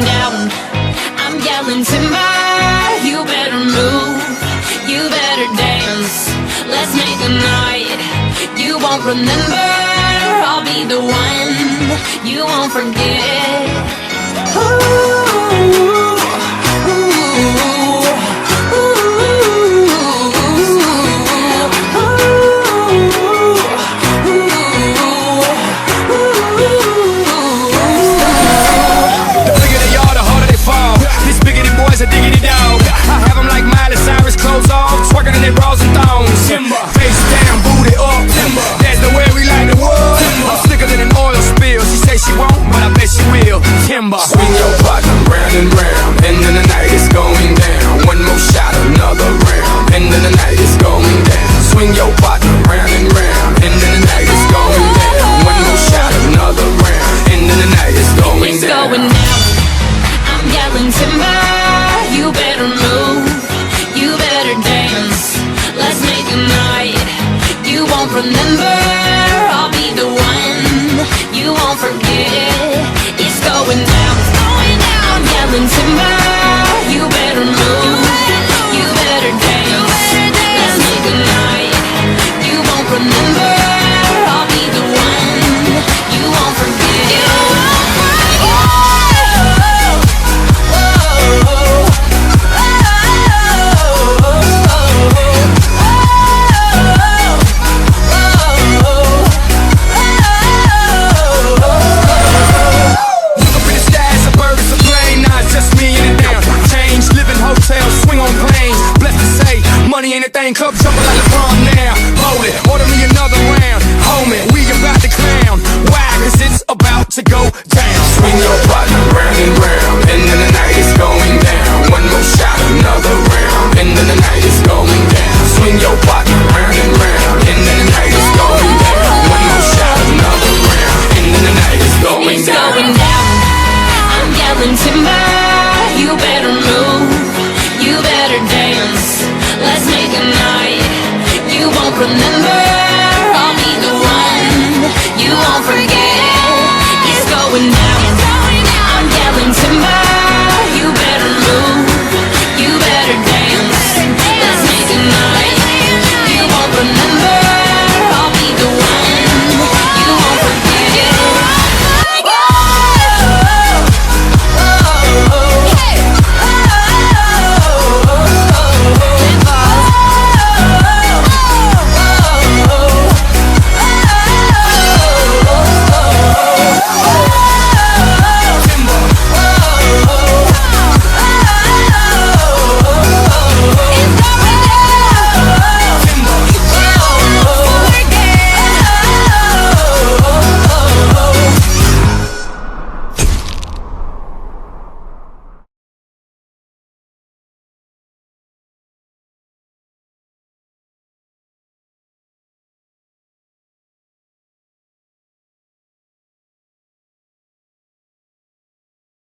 down. I'm yelling timber, you better move, you better dance. Let's make a night you won't remember. I'll be the one you won't forget. A diggity dog. I have them like Miley Cyrus, clothes off, twerking in their bras and thongs. Timber, face down, booty up. Timber, that's the way we like the world. Timber, I'm slicker than an oil spill. She say she won't, but I bet she will. Timber, swing your partner round and round, and then the night is going down. One more shot, another round, and then the night is going down. Swing your partner round and round, and then the night is going down. One more shot, another round, and then the night is going down. It's going down. I'm yelling timber. You better move, you better dance. Let's make a night you won't remember. I'll be the one you won't forget. It's going down, it's going down. I'm yelling timber. You better move, you better dance. Let's make a night you won't remember. I'll be the one you won't forget. Money ain't a thing, club jumping like LeBron now. Hold it, order me another round. Homie, we about to clown. Why? Cause it's about to go down. Swing your partner round and round, and then the night is going down. One more shot, another round, and then the night is going down. Swing your partner round and round, and then the night is going down. One more shot, another round, and then the night is going down. It's going down. I'm yelling timber. You better move, you better dance. Let's make a night you won't remember.